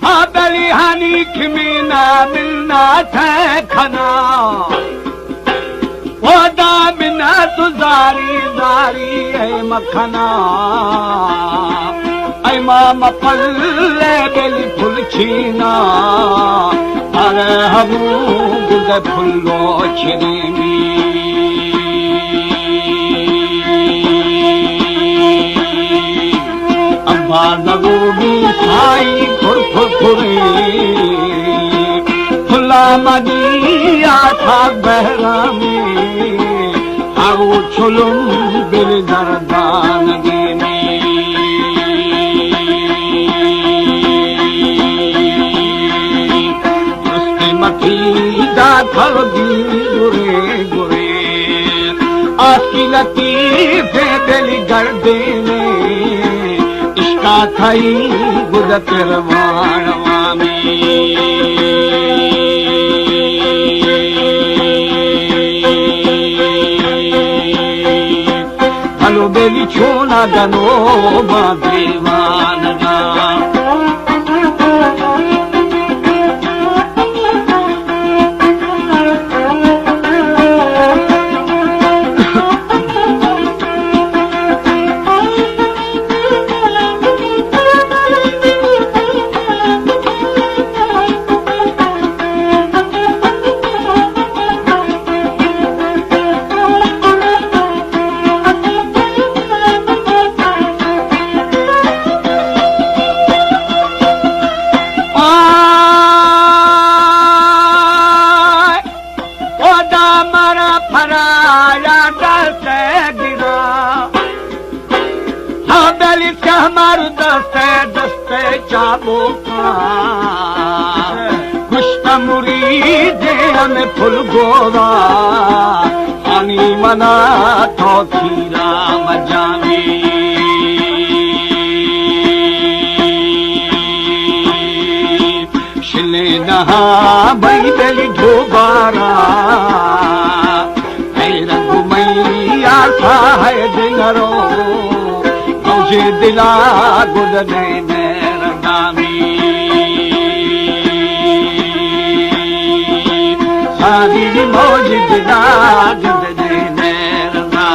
हा बेली हानी खिमीना मिलना थे खना ओदा बिना तुजारी जारी है मखना ऐ मामा पल्ले बेली फुल छीना अरे हमू गुदे फुल्लो छिरीनी अम्बा लगोगी साई खुरखुरे फुला मदी आठा बहरा में आओ छुलुम बिल दरदान गेने थल दी गुरे गुरे आकी लतीफे बेली गर्दे में इश्का थई गुद तिरवाणवा में हलो बेली छोना गनो मां देवान गा हमारे दस्ते दस्ते चाबो का खुश्ता मुरीद हमें फुल गोरा हनी मना तो खीरा मजाने शिले नहा बई बेली दोबारा रघुमैया था है दिनरो मुझे दिला गुजरे मेरदानी सारी मौज दिला गुजरे मेरदा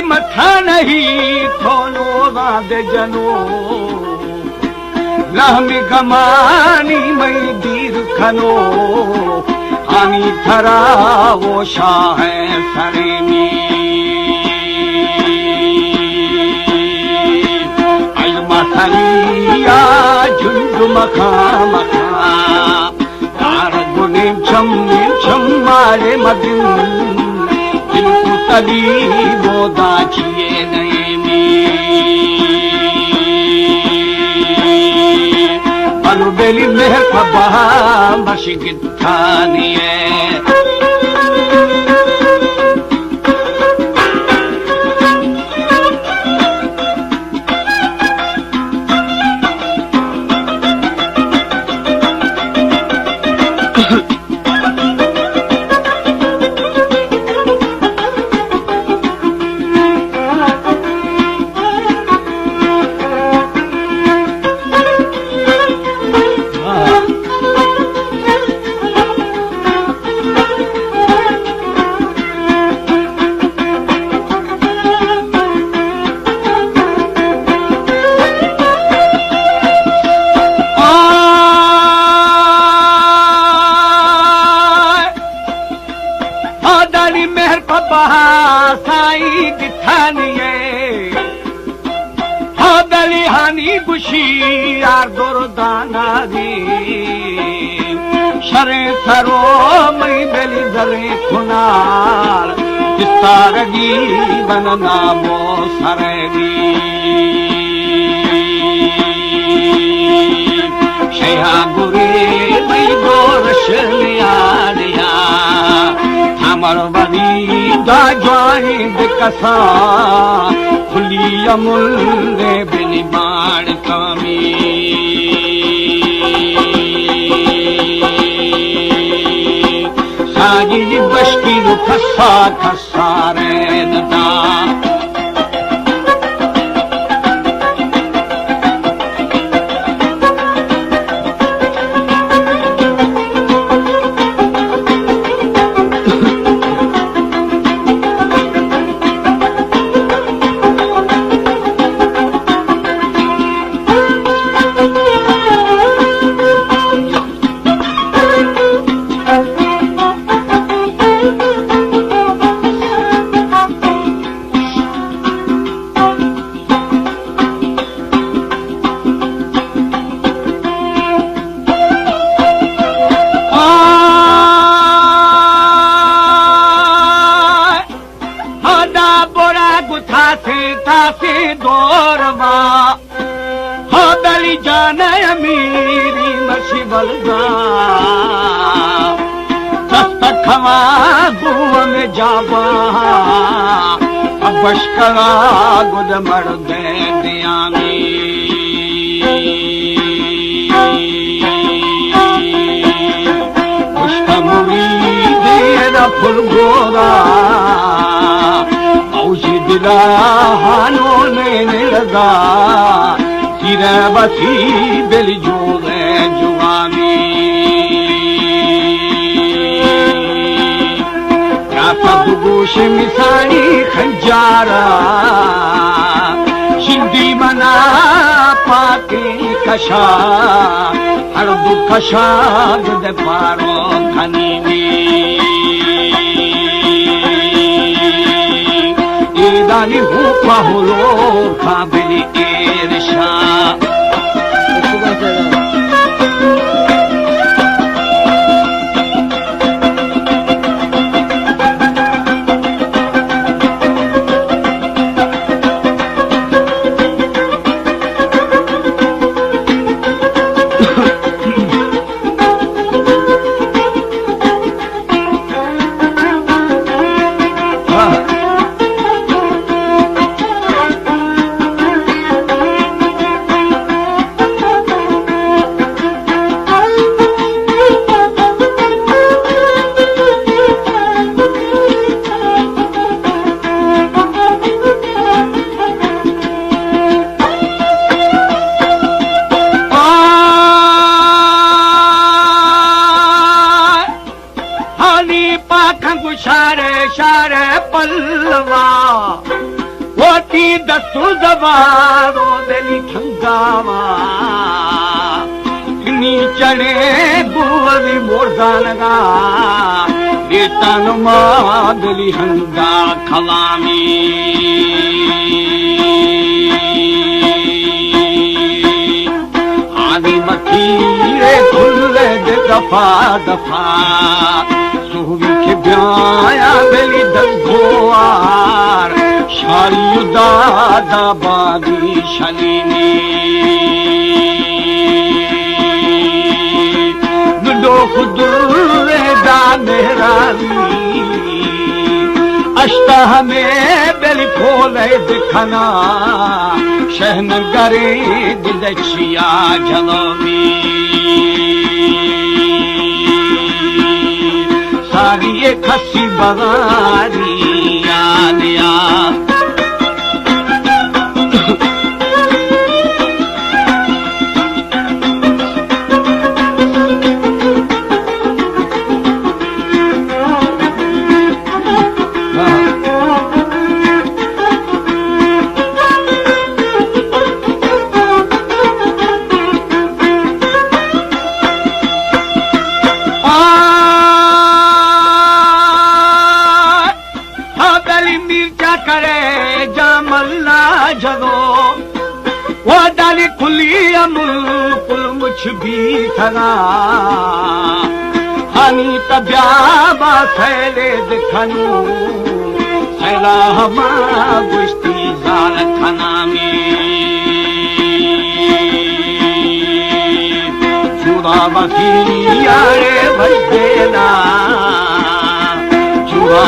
मथा नहीं थोनो वाद जनो लहमी गमानी मई दीर खनो आनी थरा वो शाह सरे में अलमा सलिया झुंड मखा मखा तार गुने छम मारे मदिन तली बोदा छिए नए में बेली मेहर खबा मशिक थानिए साई गिठानिए हानी गुशी यार दुर्दानारी शरे सरो मई बेली दरे खुनार किस्तारगी बनना मो सरेगी शया गुरे मई गोरश लिया हमर बनी दा ज्वाई दिकसा खुली अमुल ने बिनी बाण कामी सागी बश्की नु खसा खसा रे नदा थासे दौरमा हो दली जान अमीरी मसी बलदा दस्त खवा गुव में जाबा बशकरा गुद मर्द दियामी मुश्तमुरी देर फुल गोरा दिलाहानो ने लगा सिरा बसी बेली जो जुआनी क्या सब गोश मिसानी खंजारा शिंदी मना पाके कशा हर दुख शाद पारो खनी दानी हुआ होलो काबिल इरशा शारे शारे पल्लवा होती दस्तु दबारो दिली ठंगावा नीचड़े गुवरी मोरदा लगा बेतन मादली हंगा खवामी आदि मखीरे खुले दफा दफा सुहवी के ब्याया बेली दगोआर शारी दादा बादी शलीनी नुडो खुदुरे दा मेहरानी अश्ता हमें बेली फोले दिखना शहन करे दिदचिया जलोमी सारी ये खसी बगारी आलिया करे जामल्ला जगो वो डाली खुली अमुल मुछ भी थगा हानी तब्याबा सैले दिखनु सैला हमा गुश्ती जाल खाना में चूड़ा बखी यारे भजदेना चूड़ा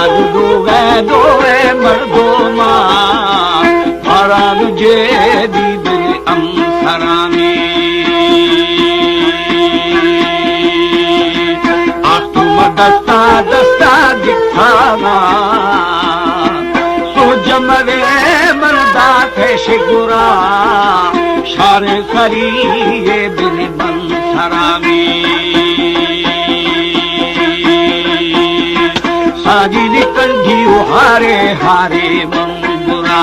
दो गए मर्दो माँ हरान जे दीद अमसरा में आत्म दस्ता दस्ता दिखावा सो जमरे मर्दा थे शिगुरा शारे करी ये दिल बंसरा में साजी निकल जियो हारे हारे मंगुरा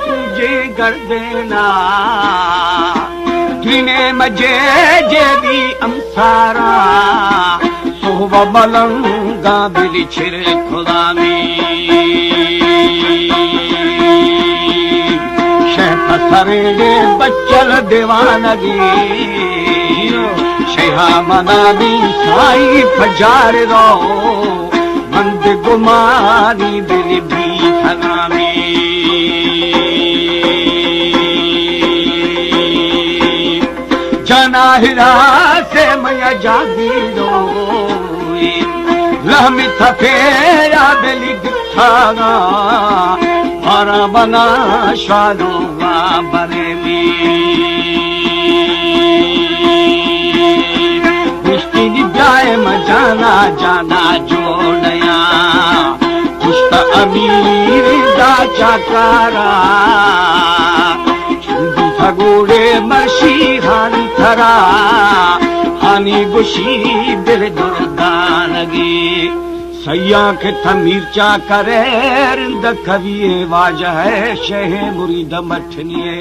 तुझे कर देना जिने मजे जेदी अमसारा सोब मलंगा बिली छिर खुदा में शेख सरेगे बच्चल दीवानगी शेहा मनादी साई फजार रो मंद गुमानी बिली भी थना में जनाहिरा से मैं जागी रो लहमी थफेरा बेली दिखागा मारा बना शालोगा बरे में मुश्किल जाए मजाना जाना जोड़या कुछ अमीर दा चाकारा गोड़े मर्शी हानी थरा हानी गुशी दिल दुर्दानगी सैया के थमीरचा करे रिंद कविए वाज है शहे मुरीद मठनिए।